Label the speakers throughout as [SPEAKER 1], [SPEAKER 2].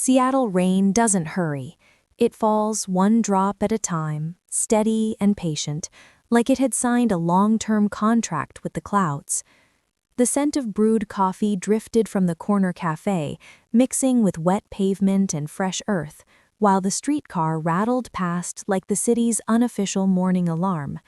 [SPEAKER 1] Seattle rain doesn't hurry. It falls one drop at a time, steady and patient, like it had signed a long-term contract with the clouds. The scent of brewed coffee drifted from the corner cafe, mixing with wet pavement and fresh earth, while the streetcar rattled past like the city's unofficial morning alarm.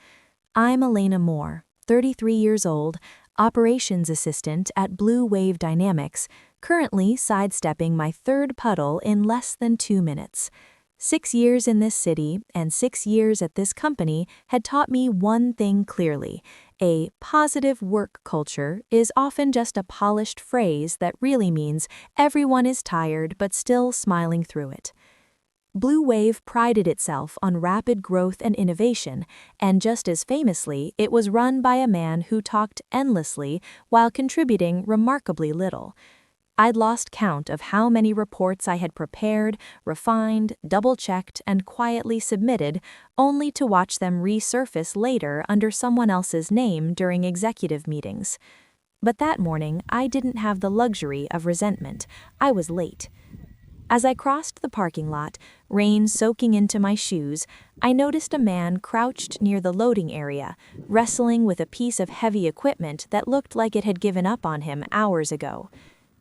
[SPEAKER 1] I'm Elena Moore, 33 years old, operations assistant at Blue Wave Dynamics, currently sidestepping my third puddle in less than 2 minutes. 6 years in this city and 6 years at this company had taught me one thing clearly. A positive work culture is often just a polished phrase that really means everyone is tired but still smiling through it. Blue Wave prided itself on rapid growth and innovation, and just as famously, it was run by a man who talked endlessly while contributing remarkably little. I'd lost count of how many reports I had prepared, refined, double-checked, and quietly submitted, only to watch them resurface later under someone else's name during executive meetings. But that morning, I didn't have the luxury of resentment. I was late. As I crossed the parking lot, rain soaking into my shoes, I noticed a man crouched near the loading area, wrestling with a piece of heavy equipment that looked like it had given up on him hours ago.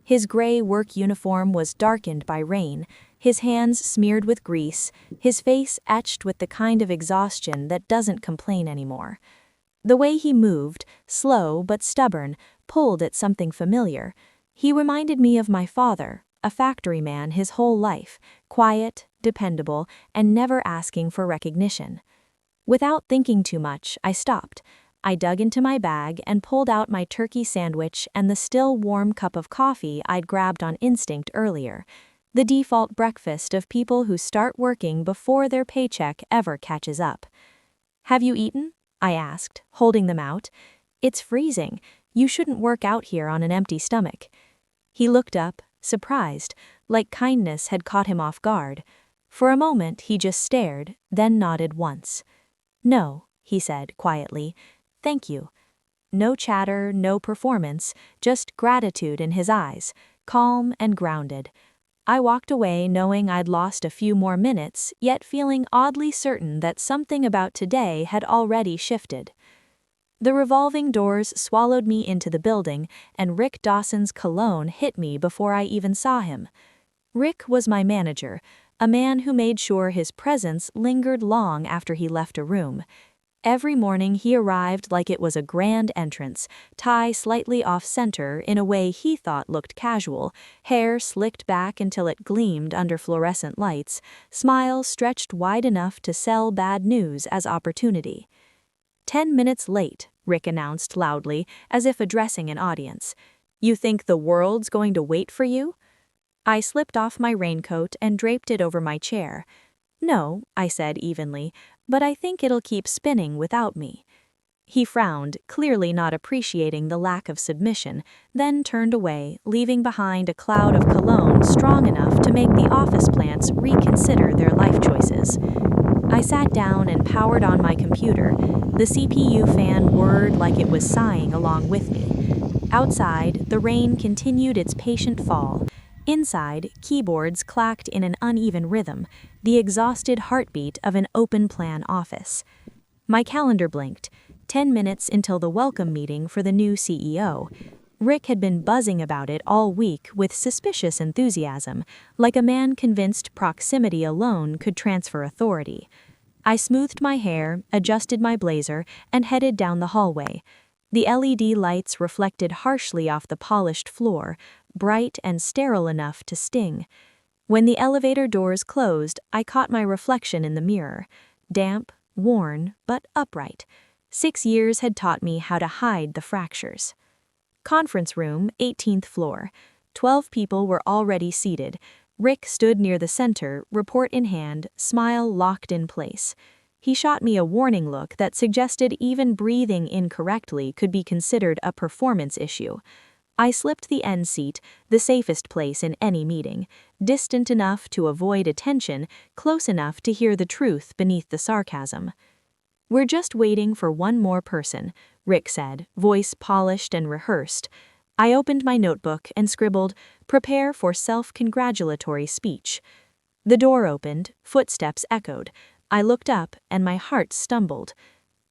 [SPEAKER 1] His gray work uniform was darkened by rain, his hands smeared with grease, his face etched with the kind of exhaustion that doesn't complain anymore. The way he moved, slow but stubborn, pulled at something familiar. He reminded me of my father, a factory man his whole life, quiet, dependable, and never asking for recognition. Without thinking too much, I stopped. I dug into my bag and pulled out my turkey sandwich and the still warm cup of coffee I'd grabbed on instinct earlier, the default breakfast of people who start working before their paycheck ever catches up. "Have you eaten?" I asked, holding them out. "It's freezing. You shouldn't work out here on an empty stomach." He looked up, surprised, like kindness had caught him off guard. For a moment he just stared, then nodded once. "No," he said quietly. "Thank you." No chatter, no performance, just gratitude in his eyes, calm and grounded. I walked away knowing I'd lost a few more minutes, yet feeling oddly certain that something about today had already shifted. The revolving doors swallowed me into the building, and Rick Dawson's cologne hit me before I even saw him. Rick was my manager, a man who made sure his presence lingered long after he left a room. Every morning he arrived like it was a grand entrance, tie slightly off-center in a way he thought looked casual, hair slicked back until it gleamed under fluorescent lights, smile stretched wide enough to sell bad news as opportunity. 10 minutes late, Rick announced loudly, as if addressing an audience. "You think the world's going to wait for you?" I slipped off my raincoat and draped it over my chair. "No," I said evenly, "but I think it'll keep spinning without me." He frowned, clearly not appreciating the lack of submission, then turned away, leaving behind a cloud of cologne strong enough to make the office plants reconsider their life choices. I sat down and powered on my computer. The CPU fan whirred like it was sighing along with me. Outside, the rain continued its patient fall. Inside, keyboards clacked in an uneven rhythm, the exhausted heartbeat of an open-plan office. My calendar blinked, 10 minutes until the welcome meeting for the new CEO. Rick had been buzzing about it all week with suspicious enthusiasm, like a man convinced proximity alone could transfer authority. I smoothed my hair, adjusted my blazer, and headed down the hallway. The LED lights reflected harshly off the polished floor, bright and sterile enough to sting. When the elevator doors closed, I caught my reflection in the mirror. Damp, worn, but upright. 6 years had taught me how to hide the fractures. Conference room, 18th floor. 12 people were already seated. Rick stood near the center, report in hand, smile locked in place. He shot me a warning look that suggested even breathing incorrectly could be considered a performance issue. I slipped the end seat, the safest place in any meeting, distant enough to avoid attention, close enough to hear the truth beneath the sarcasm. "We're just waiting for one more person," Rick said, voice polished and rehearsed. I opened my notebook and scribbled, "Prepare for self-congratulatory speech." The door opened, footsteps echoed. I looked up, and my heart stumbled.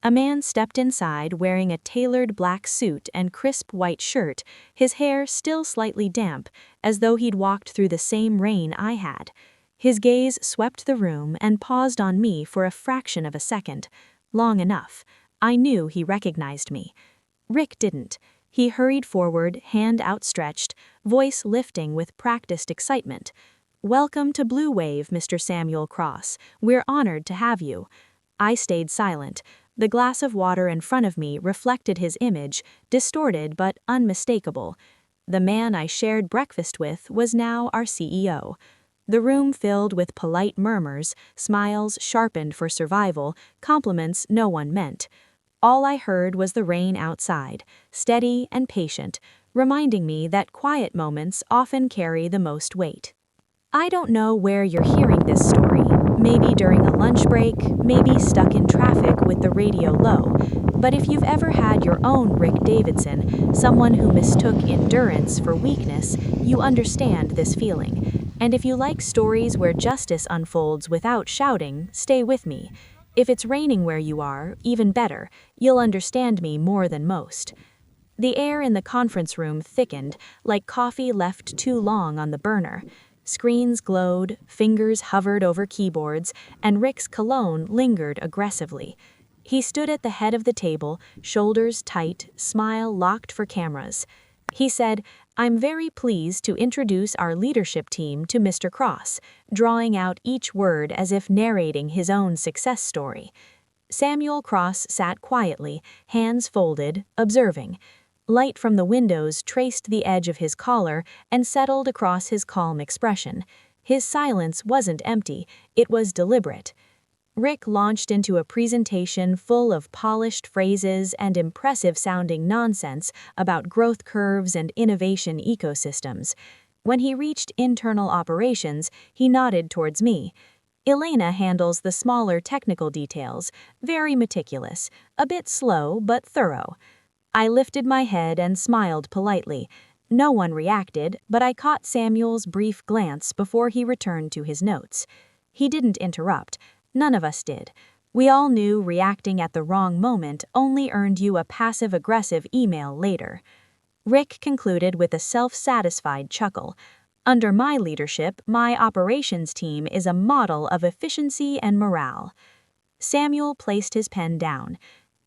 [SPEAKER 1] A man stepped inside wearing a tailored black suit and crisp white shirt, his hair still slightly damp, as though he'd walked through the same rain I had. His gaze swept the room and paused on me for a fraction of a second. Long enough. I knew he recognized me. Rick didn't. He hurried forward, hand outstretched, voice lifting with practiced excitement. "Welcome to Blue Wave, Mr. Samuel Cross. We're honored to have you." I stayed silent. The glass of water in front of me reflected his image, distorted but unmistakable. The man I shared breakfast with was now our CEO. The room filled with polite murmurs, smiles sharpened for survival, compliments no one meant. All I heard was the rain outside, steady and patient, reminding me that quiet moments often carry the most weight. I don't know where you're hearing this story. Maybe during a lunch break, maybe stuck in traffic with the radio low. But if you've ever had your own Rick Davidson, someone who mistook endurance for weakness, you understand this feeling. And if you like stories where justice unfolds without shouting, stay with me. If it's raining where you are, even better, you'll understand me more than most. The air in the conference room thickened, like coffee left too long on the burner. Screens glowed, fingers hovered over keyboards, and Rick's cologne lingered aggressively. He stood at the head of the table, shoulders tight, smile locked for cameras. He said, "I'm very pleased to introduce our leadership team to Mr. Cross," drawing out each word as if narrating his own success story. Samuel Cross sat quietly, hands folded, observing. Light from the windows traced the edge of his collar and settled across his calm expression. His silence wasn't empty, it was deliberate. Rick launched into a presentation full of polished phrases and impressive-sounding nonsense about growth curves and innovation ecosystems. When he reached internal operations, he nodded towards me. "Elena handles the smaller technical details, very meticulous, a bit slow but thorough." I lifted my head and smiled politely. No one reacted, but I caught Samuel's brief glance before he returned to his notes. He didn't interrupt. None of us did. We all knew reacting at the wrong moment only earned you a passive-aggressive email later. Rick concluded with a self-satisfied chuckle. "Under my leadership, my operations team is a model of efficiency and morale." Samuel placed his pen down.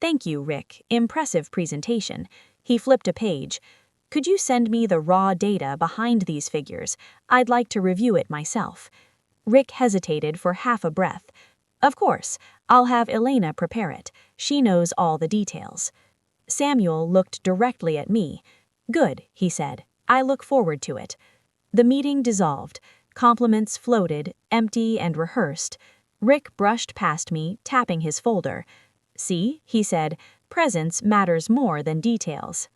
[SPEAKER 1] "Thank you, Rick. Impressive presentation." He flipped a page. "Could you send me the raw data behind these figures? I'd like to review it myself." Rick hesitated for half a breath. "Of course. I'll have Elena prepare it. She knows all the details." Samuel looked directly at me. "Good," he said. "I look forward to it." The meeting dissolved. Compliments floated, empty and rehearsed. Rick brushed past me, tapping his folder. "See," he said, "presence matters more than details."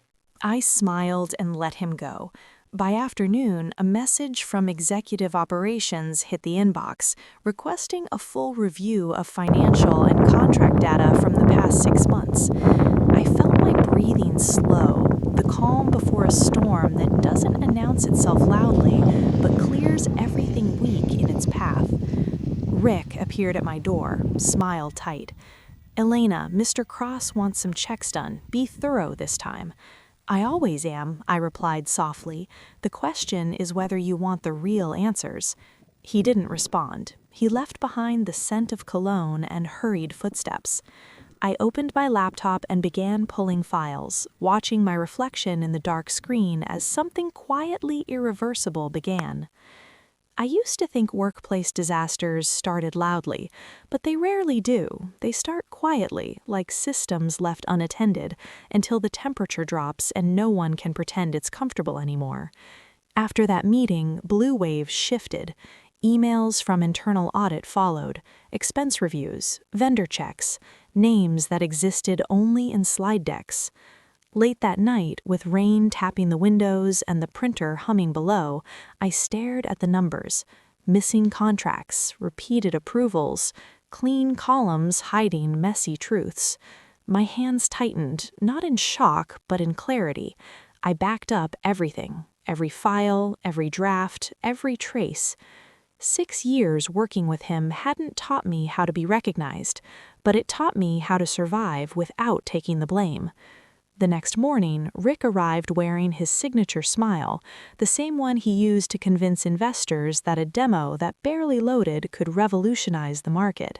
[SPEAKER 1] I smiled and let him go. By afternoon, a message from Executive Operations hit the inbox, requesting a full review of financial and contract data from the past 6 months. I felt my breathing slow, the calm before a storm that doesn't announce itself loudly, but clears everything weak in its path. Rick appeared at my door, smile tight. "Elena, Mr. Cross wants some checks done. Be thorough this time." "I always am," I replied softly. "The question is whether you want the real answers." He didn't respond. He left behind the scent of cologne and hurried footsteps. I opened my laptop and began pulling files, watching my reflection in the dark screen as something quietly irreversible began. I used to think workplace disasters started loudly, but they rarely do. They start quietly, like systems left unattended, until the temperature drops and no one can pretend it's comfortable anymore. After that meeting, Blue Wave shifted. Emails from internal audit followed, expense reviews, vendor checks, names that existed only in slide decks. Late that night, with rain tapping the windows and the printer humming below, I stared at the numbers. Missing contracts, repeated approvals, clean columns hiding messy truths. My hands tightened, not in shock, but in clarity. I backed up everything, every file, every draft, every trace. 6 years working with him hadn't taught me how to be recognized, but it taught me how to survive without taking the blame. The next morning, Rick arrived wearing his signature smile, the same one he used to convince investors that a demo that barely loaded could revolutionize the market.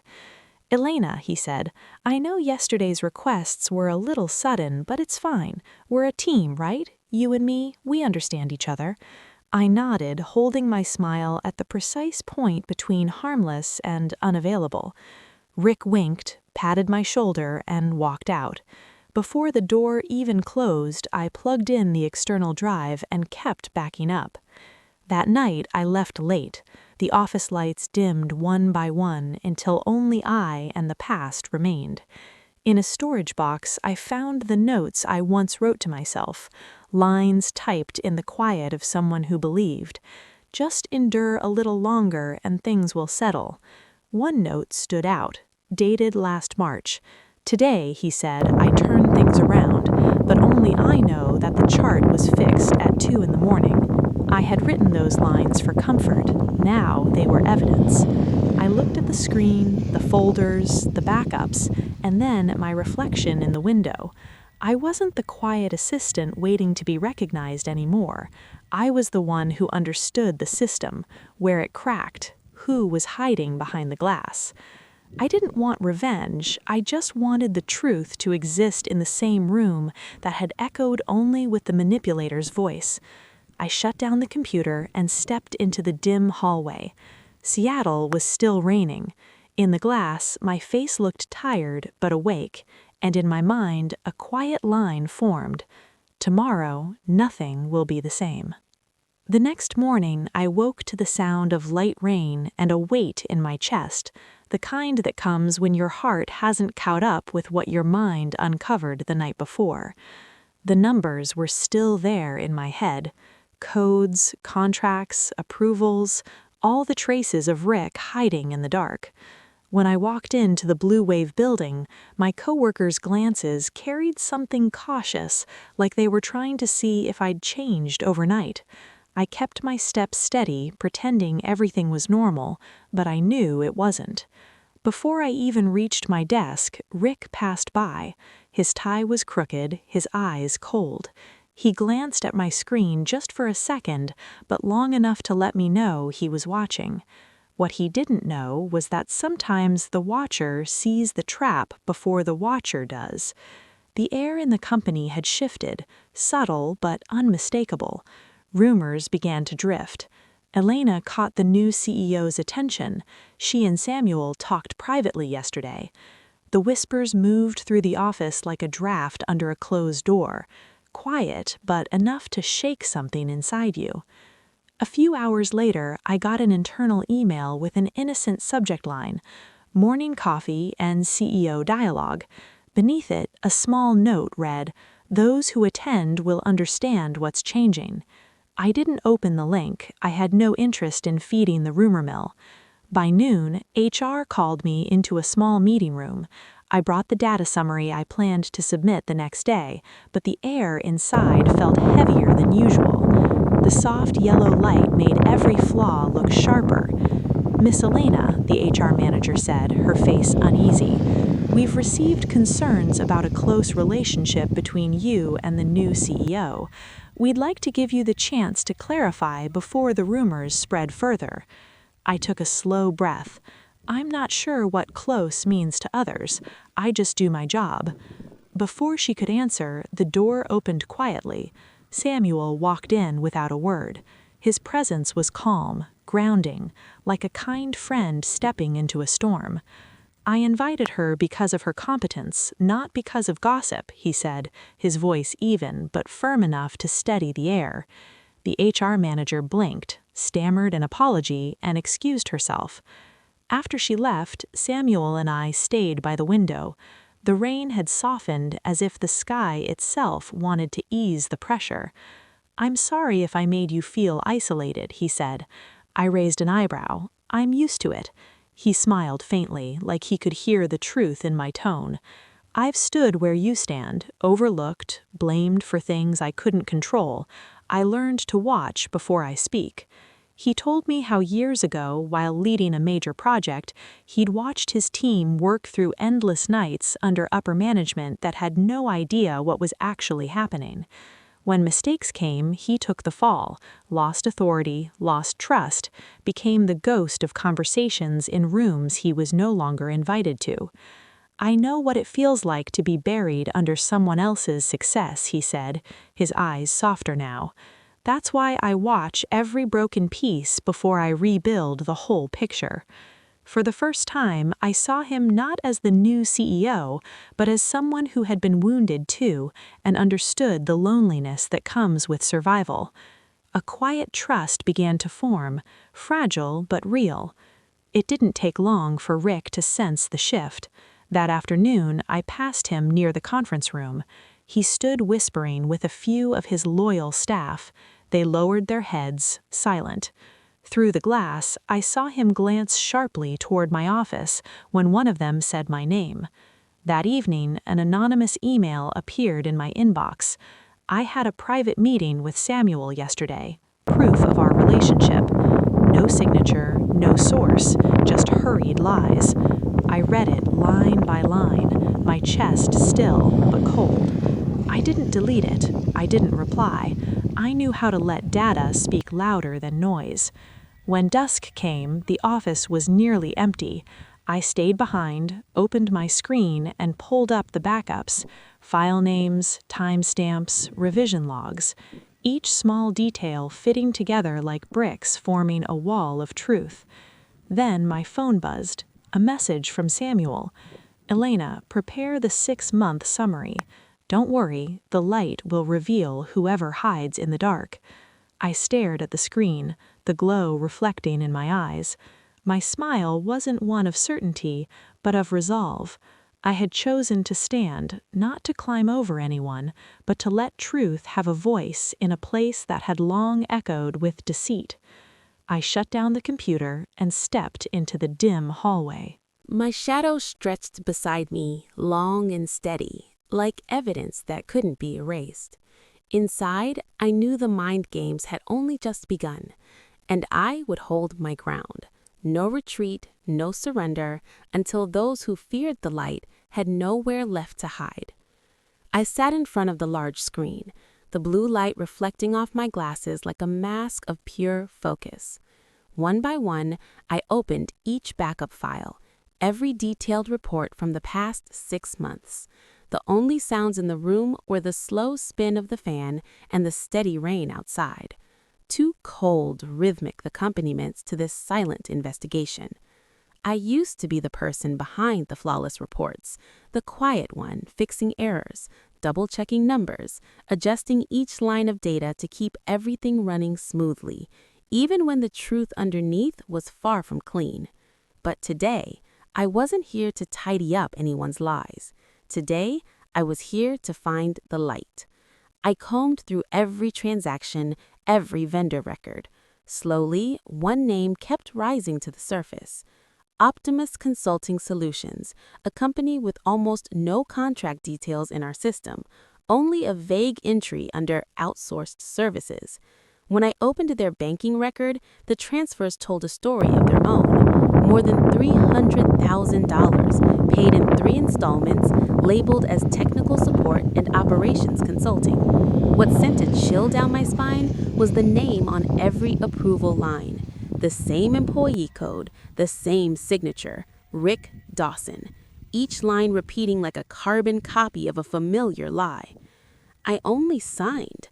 [SPEAKER 1] "Elena," he said, "I know yesterday's requests were a little sudden, but it's fine. We're a team, right? You and me, we understand each other." I nodded, holding my smile at the precise point between harmless and unavailable. Rick winked, patted my shoulder, and walked out. Before the door even closed, I plugged in the external drive and kept backing up. That night, I left late. The office lights dimmed one by one until only I and the past remained. In a storage box, I found the notes I once wrote to myself, lines typed in the quiet of someone who believed. "Just endure a little longer and things will settle." One note stood out, dated last March. "Today," he said, "I turned things around, but only I know that the chart was fixed at 2 in the morning." I had written those lines for comfort. Now they were evidence. I looked at the screen, the folders, the backups, and then at my reflection in the window. I wasn't the quiet assistant waiting to be recognized anymore. I was the one who understood the system, where it cracked, who was hiding behind the glass. I didn't want revenge, I just wanted the truth to exist in the same room that had echoed only with the manipulator's voice. I shut down the computer and stepped into the dim hallway. Seattle was still raining. In the glass, my face looked tired but awake, and in my mind, a quiet line formed. Tomorrow, nothing will be the same. The next morning, I woke to the sound of light rain and a weight in my chest, the kind that comes when your heart hasn't caught up with what your mind uncovered the night before. The numbers were still there in my head. Codes, contracts, approvals, all the traces of Rick hiding in the dark. When I walked into the Blue Wave building, my coworkers' glances carried something cautious, like they were trying to see if I'd changed overnight. I kept my steps steady, pretending everything was normal, but I knew it wasn't. Before I even reached my desk, Rick passed by. His tie was crooked, his eyes cold. He glanced at my screen just for a second, but long enough to let me know he was watching. What he didn't know was that sometimes the watcher sees the trap before the watcher does. The air in the company had shifted, subtle but unmistakable. Rumors began to drift. Elena caught the new CEO's attention. She and Samuel talked privately yesterday. The whispers moved through the office like a draft under a closed door. Quiet, but enough to shake something inside you. A few hours later, I got an internal email with an innocent subject line, "Morning coffee and CEO dialogue." Beneath it, a small note read, "Those who attend will understand what's changing." I didn't open the link. I had no interest in feeding the rumor mill. By noon, HR called me into a small meeting room. I brought the data summary I planned to submit the next day, but the air inside felt heavier than usual. The soft yellow light made every flaw look sharper. "Miss Elena," the HR manager said, her face uneasy, "we've received concerns about a close relationship between you and the new CEO. We'd like to give you the chance to clarify before the rumors spread further." I took a slow breath. I'm not sure what close means to others. I just do my job. Before she could answer, the door opened quietly. Samuel walked in without a word. His presence was calm, grounding, like a kind friend stepping into a storm. "I invited her because of her competence, not because of gossip," he said, his voice even but firm enough to steady the air. The HR manager blinked, stammered an apology, and excused herself. After she left, Samuel and I stayed by the window. The rain had softened as if the sky itself wanted to ease the pressure. "I'm sorry if I made you feel isolated," he said. I raised an eyebrow. "I'm used to it." He smiled faintly, like he could hear the truth in my tone.
[SPEAKER 2] I've stood where you stand, overlooked, blamed for things I couldn't control. I learned to watch before I speak. He told me how years ago, while leading a major project, he'd watched his team work through endless nights under upper management that had no idea what was actually happening. When mistakes came, he took the fall, lost authority, lost trust, became the ghost of conversations in rooms he was no longer invited to. I know what it feels like to be buried under someone else's success, he said, his eyes softer now. That's why I watch every broken piece before I rebuild the whole picture. For the first time, I saw him not as the new CEO, but as someone who had been wounded too and understood the loneliness that comes with survival. A quiet trust began to form, fragile but real. It didn't take long for Rick to sense the shift. That afternoon, I passed him near the conference room. He stood whispering with a few of his loyal staff. They lowered their heads, silent. Through the glass, I saw him glance sharply toward my office when one of them said my name. That evening, an anonymous email appeared in my inbox. I had a private meeting with Samuel yesterday. Proof of our relationship. No signature, no source, just hurried lies. I read it line by line, my chest still but cold. I didn't delete it. I didn't reply. I knew how to let data speak louder than noise. When dusk came, the office was nearly empty. I stayed behind, opened my screen, and pulled up the backups, file names, timestamps, revision logs, each small detail fitting together like bricks forming a wall of truth. Then my phone buzzed, a message from Samuel. Elena, prepare the 6-month summary. Don't worry, the light will reveal whoever hides in the dark. I stared at the screen, the glow reflecting in my eyes. My smile wasn't one of certainty, but of resolve. I had chosen to stand, not to climb over anyone, but to let truth have a voice in a place that had long echoed with deceit. I shut down the computer and stepped into the dim hallway.
[SPEAKER 3] My shadow stretched beside me, long and steady, like evidence that couldn't be erased. Inside, I knew the mind games had only just begun, and I would hold my ground. No retreat, no surrender, until those who feared the light had nowhere left to hide. I sat in front of the large screen, the blue light reflecting off my glasses like a mask of pure focus. One by one, I opened each backup file, every detailed report from the past 6 months. The only sounds in the room were the slow spin of the fan and the steady rain outside. Two cold, rhythmic accompaniments to this silent investigation. I used to be the person behind the flawless reports, the quiet one fixing errors, double-checking numbers, adjusting each line of data to keep everything running smoothly, even when the truth underneath was far from clean. But today, I wasn't here to tidy up anyone's lies. Today, I was here to find the light. I combed through every transaction, every vendor record. Slowly, one name kept rising to the surface. Optimus Consulting Solutions, a company with almost no contract details in our system, only a vague entry under outsourced services. When I opened their banking record, the transfers told a story of their own. More than $300,000 paid in 3 installments, labeled as technical support and operations consulting. What sent a chill down my spine was the name on every approval line. The same employee code, the same signature, Rick Dawson. Each line repeating like a carbon copy of a familiar lie. I only signed.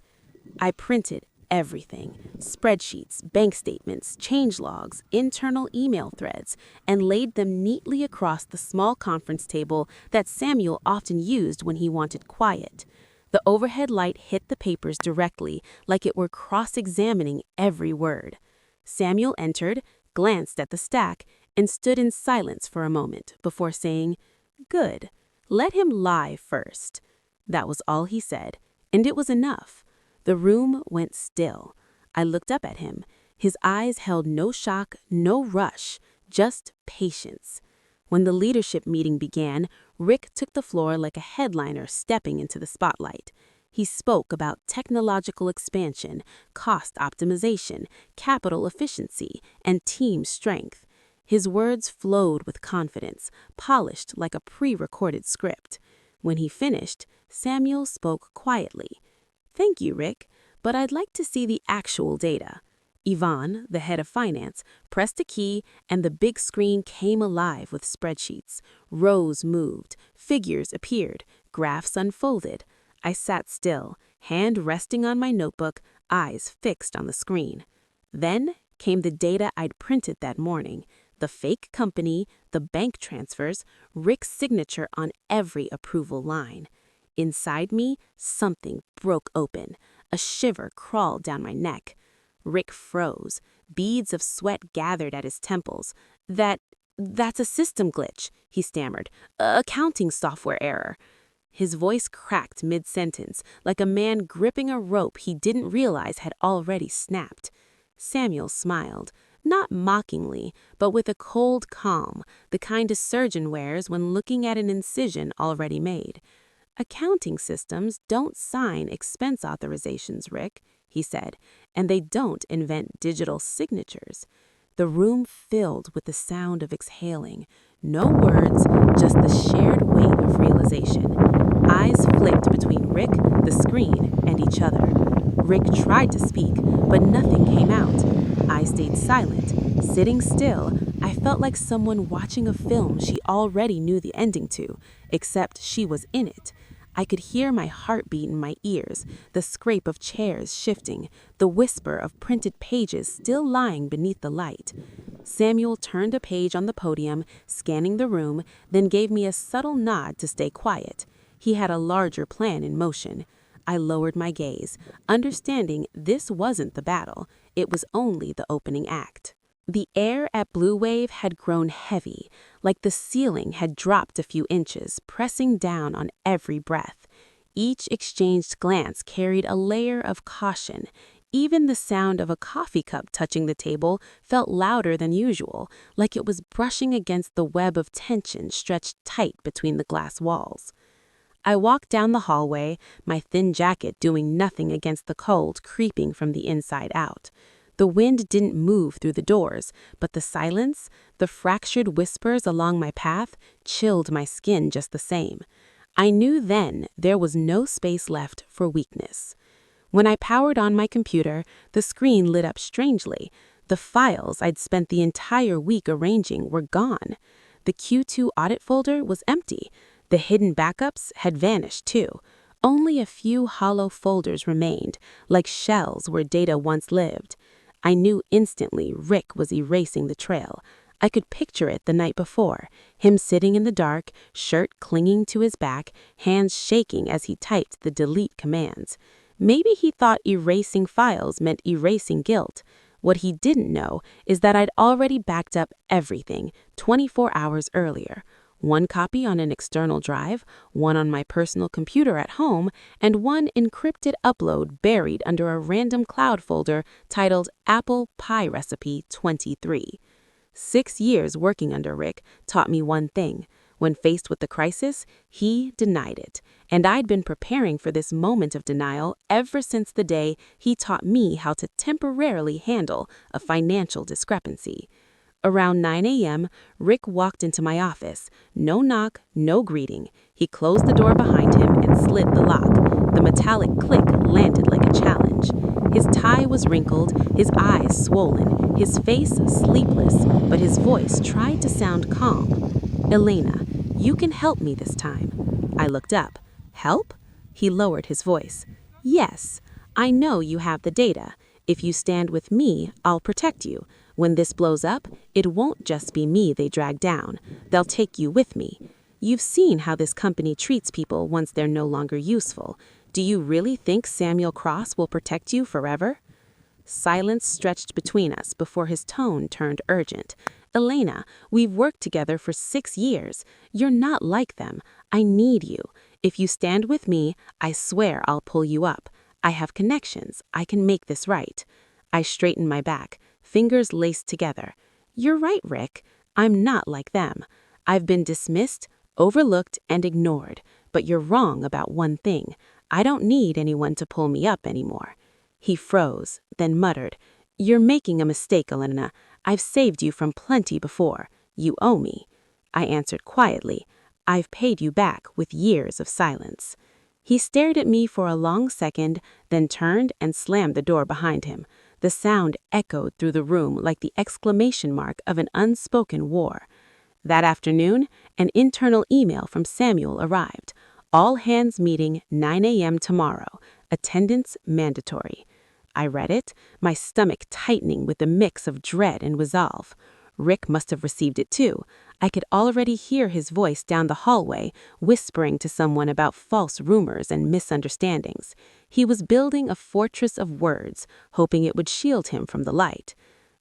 [SPEAKER 3] I printed everything. Spreadsheets, bank statements, change logs, internal email threads, and laid them neatly across the small conference table that Samuel often used when he wanted quiet. The overhead light hit the papers directly, like it were cross-examining every word. Samuel entered, glanced at the stack, and stood in silence for a moment before saying, "Good. Let him lie first." That was all he said, and it was enough. The room went still. I looked up at him. His eyes held no shock, no rush, just patience. When the leadership meeting began, Rick took the floor like a headliner stepping into the spotlight. He spoke about technological expansion, cost optimization, capital efficiency, and team strength. His words flowed with confidence, polished like a pre-recorded script. When he finished, Samuel spoke quietly. "Thank you, Rick, but I'd like to see the actual data." Yvonne, the head of finance, pressed a key and the big screen came alive with spreadsheets. Rows moved, figures appeared, graphs unfolded. I sat still, hand resting on my notebook, eyes fixed on the screen. Then came the data I'd printed that morning. The fake company, the bank transfers, Rick's signature on every approval line. Inside me, something broke open. A shiver crawled down my neck. Rick froze. Beads of sweat gathered at his temples. That's a system glitch," he stammered. "Accounting software error." His voice cracked mid-sentence, like a man gripping a rope he didn't realize had already snapped. Samuel smiled, not mockingly, but with a cold calm, the kind a surgeon wears when looking at an incision already made. "Accounting systems don't sign expense authorizations, Rick," he said, "and they don't invent digital signatures." The room filled with the sound of exhaling. No words, just the shared weight of realization. Eyes flicked between Rick, the screen, and each other. Rick tried to speak, but nothing came out. I stayed silent. Sitting still, I felt like someone watching a film she already knew the ending to, except she was in it. I could hear my heartbeat in my ears, the scrape of chairs shifting, the whisper of printed pages still lying beneath the light. Samuel turned a page on the podium, scanning the room, then gave me a subtle nod to stay quiet. He had a larger plan in motion. I lowered my gaze, understanding this wasn't the battle, it was only the opening act. The air at Blue Wave had grown heavy, like the ceiling had dropped a few inches, pressing down on every breath. Each exchanged glance carried a layer of caution. Even the sound of a coffee cup touching the table felt louder than usual, like it was brushing against the web of tension stretched tight between the glass walls. I walked down the hallway, my thin jacket doing nothing against the cold creeping from the inside out. The wind didn't move through the doors, but the silence, the fractured whispers along my path, chilled my skin just the same. I knew then there was no space left for weakness. When I powered on my computer, the screen lit up strangely. The files I'd spent the entire week arranging were gone. The Q2 audit folder was empty. The hidden backups had vanished too. Only a few hollow folders remained, like shells where data once lived. I knew instantly Rick was erasing the trail. I could picture it the night before, him sitting in the dark, shirt clinging to his back, hands shaking as he typed the delete commands. Maybe he thought erasing files meant erasing guilt. What he didn't know is that I'd already backed up everything 24 hours earlier. One copy on an external drive, one on my personal computer at home, and one encrypted upload buried under a random cloud folder titled Apple Pie Recipe 23. 6 years working under Rick taught me one thing. When faced with the crisis, he denied it. And I'd been preparing for this moment of denial ever since the day he taught me how to temporarily handle a financial discrepancy. Around 9 a.m., Rick walked into my office. No knock, no greeting. He closed the door behind him and slid the lock. The metallic click landed like a challenge. His tie was wrinkled, his eyes swollen, his face sleepless, but his voice tried to sound calm. "Elena, you can help me this time." I looked up. "Help?" He lowered his voice. "Yes, I know you have the data. If you stand with me, I'll protect you. When this blows up, it won't just be me they drag down. They'll take you with me. You've seen how this company treats people once they're no longer useful. Do you really think Samuel Cross will protect you forever?" Silence stretched between us before his tone turned urgent. "Elena, we've worked together for 6 years. You're not like them. I need you. If you stand with me, I swear I'll pull you up. I have connections. I can make this right." I straightened my back, fingers laced together. "You're right, Rick. I'm not like them. I've been dismissed overlooked and ignored, but you're wrong about one thing. I don't need anyone to pull me up anymore." He froze, then muttered, "You're making a mistake, Elena. I've saved you from plenty before. You owe me." I answered quietly, "I've paid you back with years of silence." He stared at me for a long second, then turned and slammed the door behind him. The sound echoed through the room like the exclamation mark of an unspoken war. That afternoon, an internal email from Samuel arrived. "All hands meeting 9 a.m. tomorrow. Attendance mandatory." I read it, my stomach tightening with a mix of dread and resolve. Rick must have received it too. I could already hear his voice down the hallway, whispering to someone about false rumors and misunderstandings. He was building a fortress of words, hoping it would shield him from the light.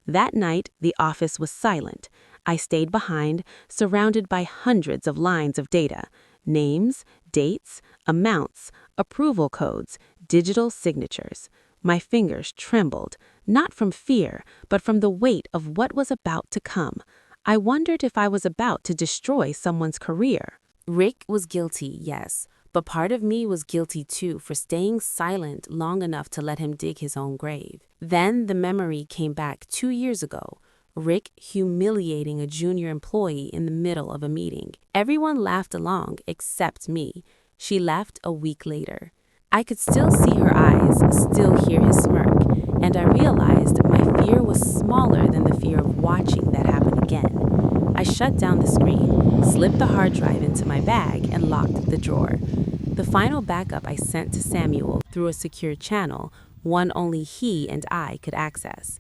[SPEAKER 3] That night, the office was silent. I stayed behind, surrounded by hundreds of lines of data. Names, dates, amounts, approval codes, digital signatures. My fingers trembled, not from fear, but from the weight of what was about to come. I wondered if I was about to destroy someone's career. Rick was guilty, yes, but part of me was guilty too for staying silent long enough to let him dig his own grave. Then the memory came back 2 years ago. Rick humiliating a junior employee in the middle of a meeting. Everyone laughed along except me. She left a week later. I could still see her eyes, still hear his smirk, and I realized my fear was smaller than the fear of watching that happen again. I shut down the screen, slipped the hard drive into my bag, and locked the drawer. The final backup I sent to Samuel through a secure channel, one only he and I could access.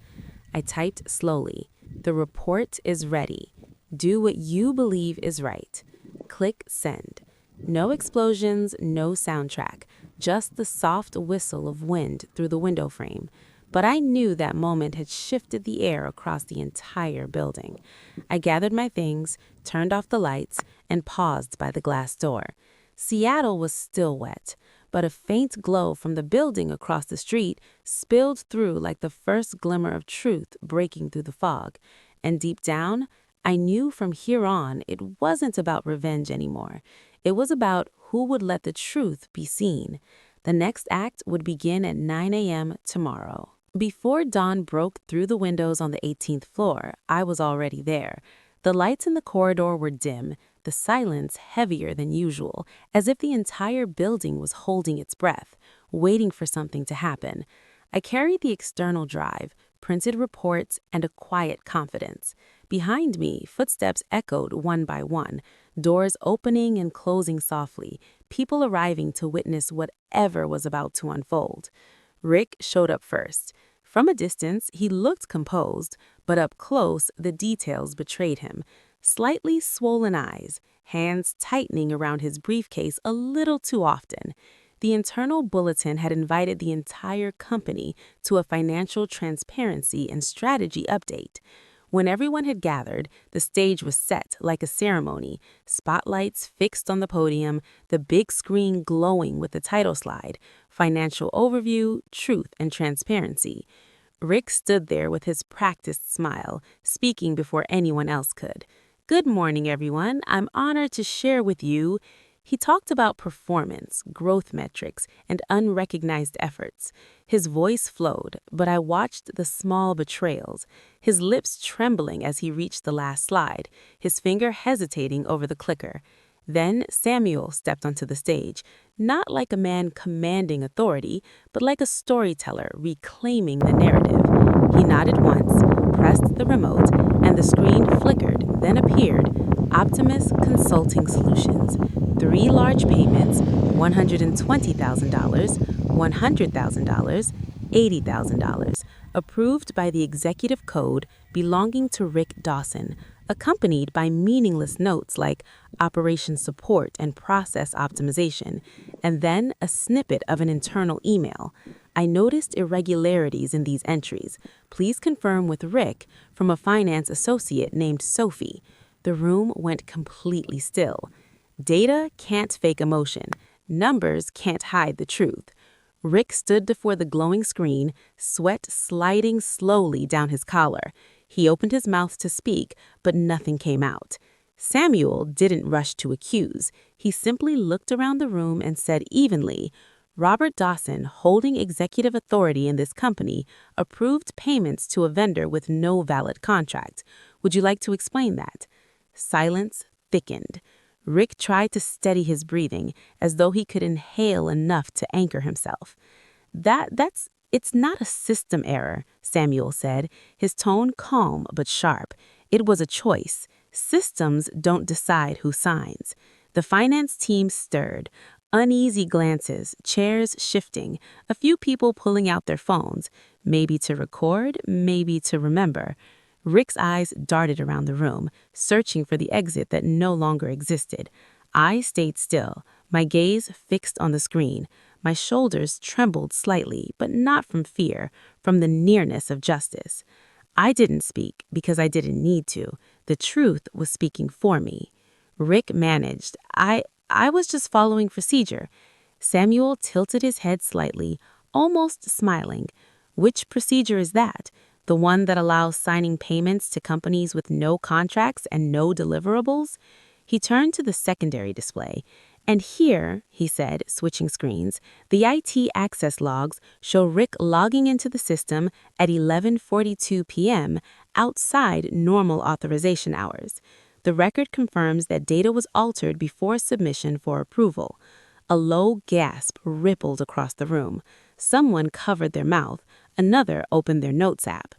[SPEAKER 3] I typed slowly, "The report is ready. Do what you believe is right." Click send. No explosions, no soundtrack, just the soft whistle of wind through the window frame. But I knew that moment had shifted the air across the entire building. I gathered my things, turned off the lights, and paused by the glass door. Seattle was still wet, but a faint glow from the building across the street spilled through like the first glimmer of truth breaking through the fog. And deep down, I knew from here on it wasn't about revenge anymore. It was about who would let the truth be seen. The next act would begin at 9 a.m. tomorrow. Before dawn broke through the windows on the 18th floor, I was already there. The lights in the corridor were dim, the silence heavier than usual, as if the entire building was holding its breath, waiting for something to happen. I carried the external drive, printed reports, and a quiet confidence. Behind me, footsteps echoed one by one, doors opening and closing softly, people arriving to witness whatever was about to unfold. Rick showed up first. From a distance, he looked composed, but up close, the details betrayed him. Slightly swollen eyes, hands tightening around his briefcase a little too often. The internal bulletin had invited the entire company to a financial transparency and strategy update. When everyone had gathered, the stage was set like a ceremony, spotlights fixed on the podium, the big screen glowing with the title slide, Financial Overview, Truth and Transparency. Rick stood there with his practiced smile, speaking before anyone else could. "Good morning, everyone. I'm honored to share with you." He talked about performance, growth metrics, and unrecognized efforts. His voice flowed, but I watched the small betrayals, his lips trembling as he reached the last slide, his finger hesitating over the clicker. Then Samuel stepped onto the stage, not like a man commanding authority, but like a storyteller reclaiming the narrative. He nodded once, pressed the remote, and the screen flickered, then appeared. Optimus Consulting Solutions. 3 large payments, $120,000, $100,000, $80,000, approved by the executive code belonging to Rick Dawson, accompanied by meaningless notes like operation support and process optimization, and then a snippet of an internal email. I noticed irregularities in these entries. Please confirm with Rick, from a finance associate named Sophie. The room went completely still. Data can't fake emotion. Numbers can't hide the truth. Rick stood before the glowing screen, sweat sliding slowly down his collar. He opened his mouth to speak, but nothing came out. Samuel didn't rush to accuse. He simply looked around the room and said evenly, Robert Dawson, holding executive authority in this company, approved payments to a vendor with no valid contract. Would you like to explain that? Silence thickened. Rick tried to steady his breathing, as though he could inhale enough to anchor himself. It's not a system error, Samuel said, his tone calm but sharp. It was a choice. Systems don't decide who signs. The finance team stirred. Uneasy glances, chairs shifting, a few people pulling out their phones, maybe to record, maybe to remember. Rick's eyes darted around the room, searching for the exit that no longer existed. I stayed still, my gaze fixed on the screen. My shoulders trembled slightly, but not from fear, from the nearness of justice. I didn't speak because I didn't need to. The truth was speaking for me. Rick managed. I was just following procedure. Samuel tilted his head slightly, almost smiling. Which procedure is that? The one that allows signing payments to companies with no contracts and no deliverables? He turned to the secondary display. And here, he said, switching screens, the IT access logs show Rick logging into the system at 11:42 p.m. outside normal authorization hours. The record confirms that data was altered before submission for approval. A low gasp rippled across the room. Someone covered their mouth. Another opened their notes app.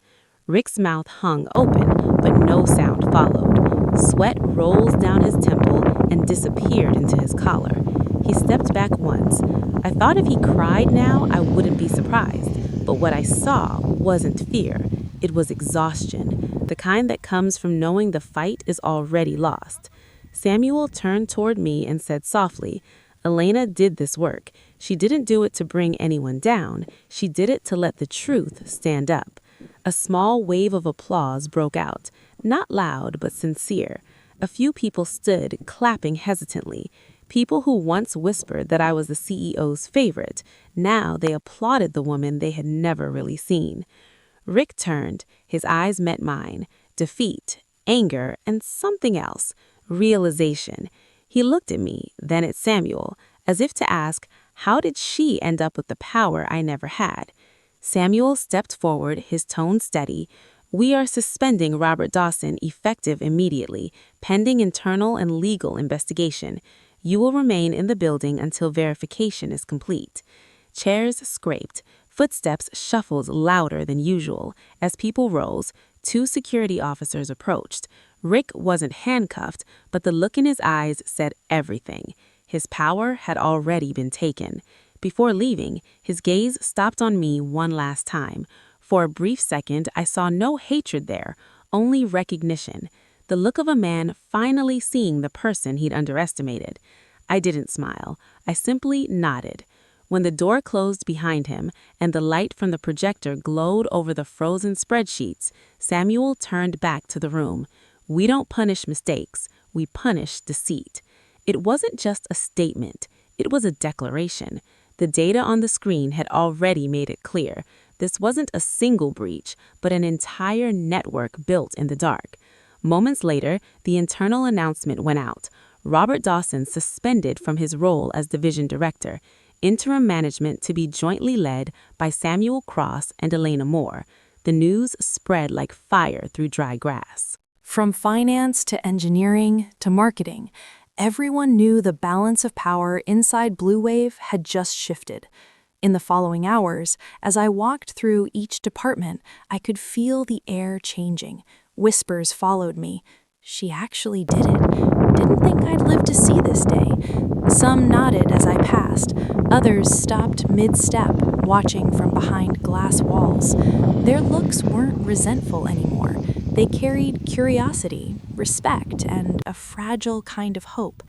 [SPEAKER 3] Rick's mouth hung open, but no sound followed. Sweat rolls down his temple and disappeared into his collar. He stepped back once. I thought if he cried now, I wouldn't be surprised. But what I saw wasn't fear. It was exhaustion, the kind that comes from knowing the fight is already lost. Samuel turned toward me and said softly, Elena did this work. She didn't do it to bring anyone down. She did it to let the truth stand up. A small wave of applause broke out, not loud but sincere. A few people stood, clapping hesitantly. People who once whispered that I was the CEO's favorite. Now they applauded the woman they had never really seen. Rick turned. His eyes met mine. Defeat, anger, and something else. Realization. He looked at me, then at Samuel, as if to ask, how did she end up with the power I never had? Samuel stepped forward, his tone steady. We are suspending Robert Dawson effective immediately, pending internal and legal investigation. You will remain in the building until verification is complete. Chairs scraped. Footsteps shuffled louder than usual. As people rose, 2 security officers approached. Rick wasn't handcuffed, but the look in his eyes said everything. His power had already been taken. Before leaving, his gaze stopped on me one last time. For a brief second, I saw no hatred there, only recognition. The look of a man finally seeing the person he'd underestimated. I didn't smile. I simply nodded. When the door closed behind him and the light from the projector glowed over the frozen spreadsheets, Samuel turned back to the room. We don't punish mistakes, we punish deceit. It wasn't just a statement, it was a declaration. The data on the screen had already made it clear. This wasn't a single breach, but an entire network built in the dark. Moments later, the internal announcement went out. Robert Dawson suspended from his role as division director. Interim management to be jointly led by Samuel Cross and Elena Moore. The news spread like fire through dry grass.
[SPEAKER 1] From finance to engineering to marketing, everyone knew the balance of power inside Blue Wave had just shifted. In the following hours, as I walked through each department, I could feel the air changing. Whispers followed me. She actually did it. Didn't think I'd live to see this day. Some nodded as I passed. Others stopped mid-step, watching from behind glass walls. Their looks weren't resentful anymore. They carried curiosity, respect, and a fragile kind of hope.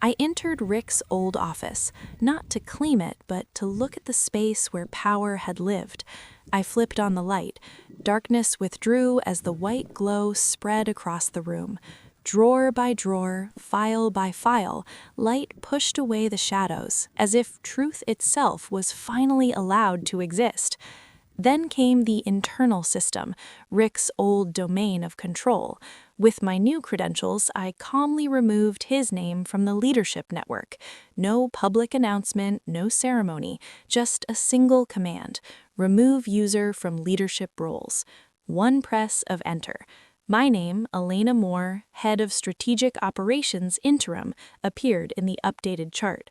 [SPEAKER 1] I entered Rick's old office, not to claim it, but to look at the space where power had lived. I flipped on the light. Darkness withdrew as the white glow spread across the room. Drawer by drawer, file by file, light pushed away the shadows, as if truth itself was finally allowed to exist. Then came the internal system, Rick's old domain of control. With my new credentials, I calmly removed his name from the leadership network. No public announcement, no ceremony, just a single command: remove user from leadership roles. One press of enter. My name, Elena Moore, head of strategic operations interim, appeared in the updated chart.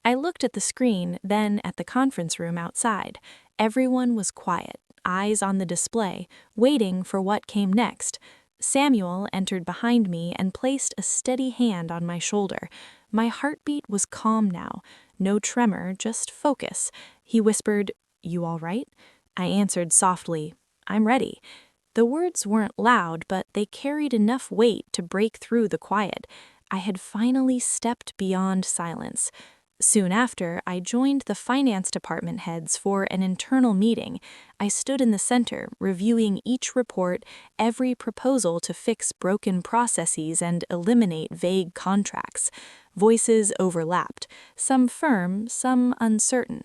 [SPEAKER 1] I looked at the screen, then at the conference room outside. Everyone was quiet, eyes on the display, waiting for what came next. Samuel entered behind me and placed a steady hand on my shoulder. My heartbeat was calm now. No tremor, just focus. He whispered, "You all right?" I answered softly, "I'm ready." The words weren't loud, but they carried enough weight to break through the quiet. I had finally stepped beyond silence. Soon after, I joined the finance department heads for an internal meeting. I stood in the center, reviewing each report, every proposal to fix broken processes and eliminate vague contracts. Voices overlapped, some firm, some uncertain.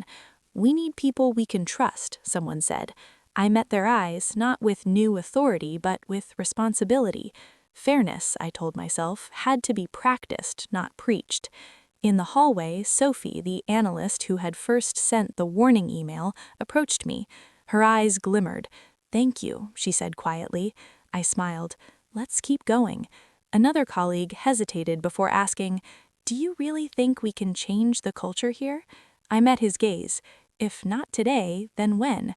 [SPEAKER 1] "We need people we can trust," someone said. I met their eyes, not with new authority, but with responsibility. Fairness, I told myself, had to be practiced, not preached. In the hallway, Sophie, the analyst who had first sent the warning email, approached me. Her eyes glimmered. "Thank you," she said quietly. I smiled. "Let's keep going." Another colleague hesitated before asking, "Do you really think we can change the culture here?" I met his gaze. If not today, then when?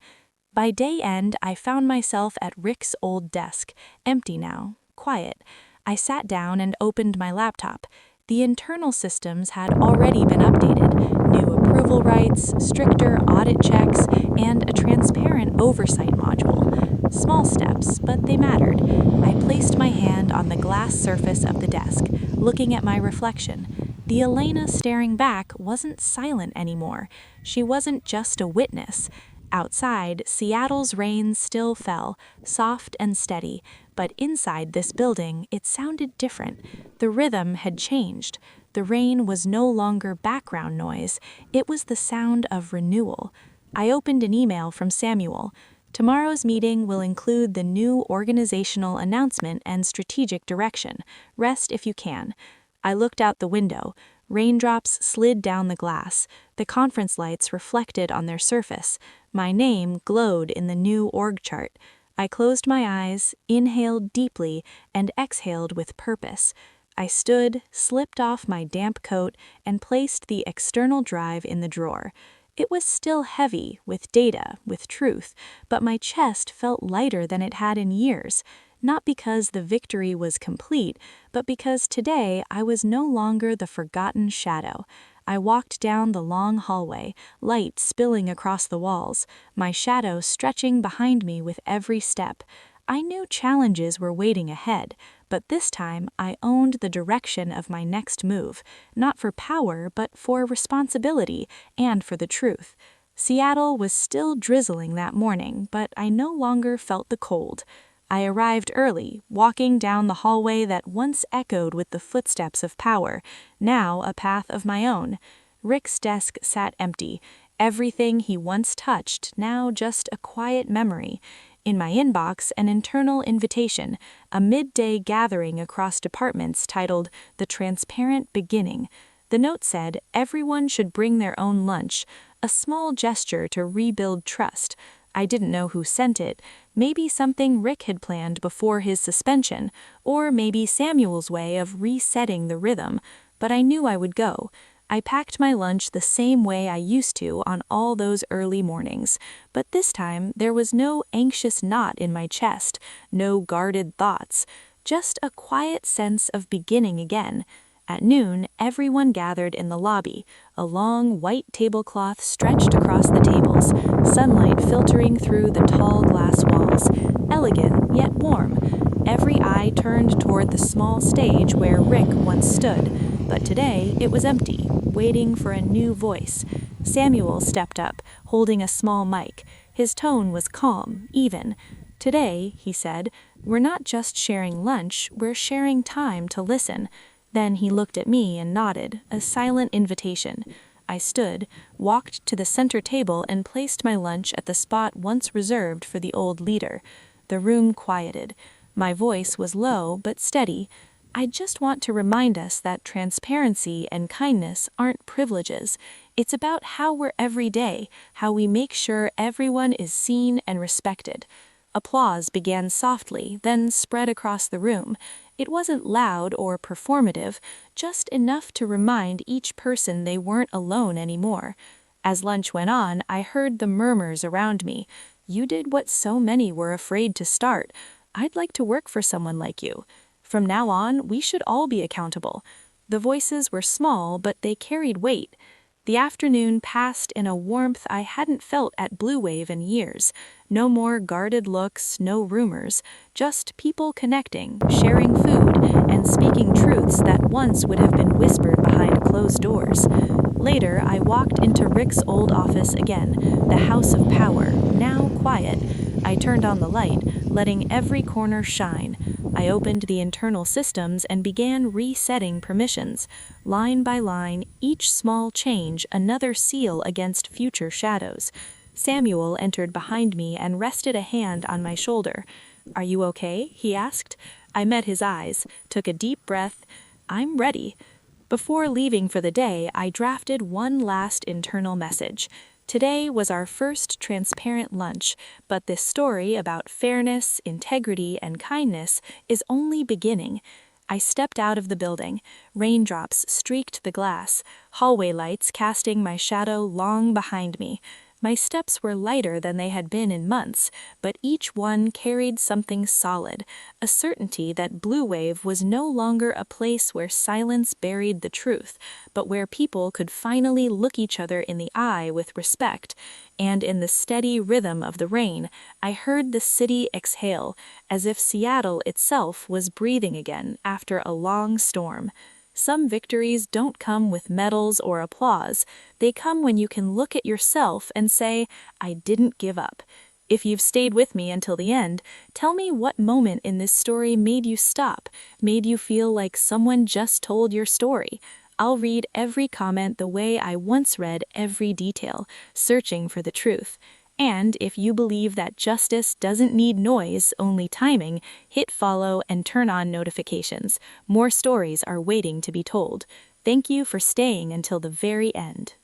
[SPEAKER 1] By day end, I found myself at Rick's old desk, empty now, quiet. I sat down and opened my laptop. The internal systems had already been updated: new approval rights, stricter audit checks, and a transparent oversight module. Small steps, but they mattered. I placed my hand on the glass surface of the desk, looking at my reflection. The Elena staring back wasn't silent anymore. She wasn't just a witness. Outside, Seattle's rain still fell, soft and steady, but inside this building, it sounded different. The rhythm had changed. The rain was no longer background noise. It was the sound of renewal. I opened an email from Samuel. "Tomorrow's meeting will include the new organizational announcement and strategic direction. Rest if you can." I looked out the window. Raindrops slid down the glass. The conference lights reflected on their surface. My name glowed in the new org chart. I closed my eyes, inhaled deeply, and exhaled with purpose. I stood, slipped off my damp coat, and placed the external drive in the drawer. It was still heavy, with data, with truth, but my chest felt lighter than it had in years. Not because the victory was complete, but because today I was no longer the forgotten shadow. I walked down the long hallway, light spilling across the walls, my shadow stretching behind me with every step. I knew challenges were waiting ahead, but this time I owned the direction of my next move, not for power, but for responsibility and for the truth. Seattle was still drizzling that morning, but I no longer felt the cold. I arrived early, walking down the hallway that once echoed with the footsteps of power, now a path of my own. Rick's desk sat empty. Everything he once touched, now just a quiet memory. In my inbox, an internal invitation, a midday gathering across departments titled "The Transparent Beginning." The note said everyone should bring their own lunch, a small gesture to rebuild trust. I didn't know who sent it. Maybe something Rick had planned before his suspension, or maybe Samuel's way of resetting the rhythm, but I knew I would go. I packed my lunch the same way I used to on all those early mornings, but this time there was no anxious knot in my chest, no guarded thoughts, just a quiet sense of beginning again. At noon, everyone gathered in the lobby, a long white tablecloth stretched across the tables, sunlight filtering through the tall glass walls, elegant yet warm. Every eye turned toward the small stage where Rick once stood, but today it was empty, waiting for a new voice. Samuel stepped up, holding a small mic. His tone was calm, even. "Today," he said, "we're not just sharing lunch, we're sharing time to listen." Then he looked at me and nodded, a silent invitation.
[SPEAKER 2] I stood, walked to the center table and placed my lunch at the spot once reserved for the old leader. The room quieted. My voice was low but steady. I just want to remind us that transparency and kindness aren't privileges. It's about how we're every day, how we make sure everyone is seen and respected. Applause began softly, then spread across the room. It wasn't loud or performative, just enough to remind each person they weren't alone anymore. As lunch went on, I heard the murmurs around me. "You did what so many were afraid to start. I'd like to work for someone like you. From now on, we should all be accountable." The voices were small, but they carried weight. The afternoon passed in a warmth I hadn't felt at Blue Wave in years. No more guarded looks, no rumors, just people connecting, sharing food, and speaking truths that once would have been whispered behind closed doors. Later, I walked into Rick's old office again, the House of Power, now quiet. I turned on the light, letting every corner shine. I opened the internal systems and began resetting permissions. Line by line, each small change another seal against future shadows. Samuel entered behind me and rested a hand on my shoulder. "Are you okay?" he asked. I met his eyes, took a deep breath. "I'm ready." Before leaving for the day, I drafted one last internal message. Today was our first transparent lunch, but this story about fairness, integrity, and kindness is only beginning. I stepped out of the building. Raindrops streaked the glass, hallway lights casting my shadow long behind me. My steps were lighter than they had been in months, but each one carried something solid, a certainty that Blue Wave was no longer a place where silence buried the truth, but where people could finally look each other in the eye with respect. And in the steady rhythm of the rain, I heard the city exhale, as if Seattle itself was breathing again after a long storm. Some victories don't come with medals or applause. They come when you can look at yourself and say, "I didn't give up." If you've stayed with me until the end, tell me what moment in this story made you stop, made you feel like someone just told your story. I'll read every comment the way I once read every detail, searching for the truth. And if you believe that justice doesn't need noise, only timing, hit follow and turn on notifications. More stories are waiting to be told. Thank you for staying until the very end.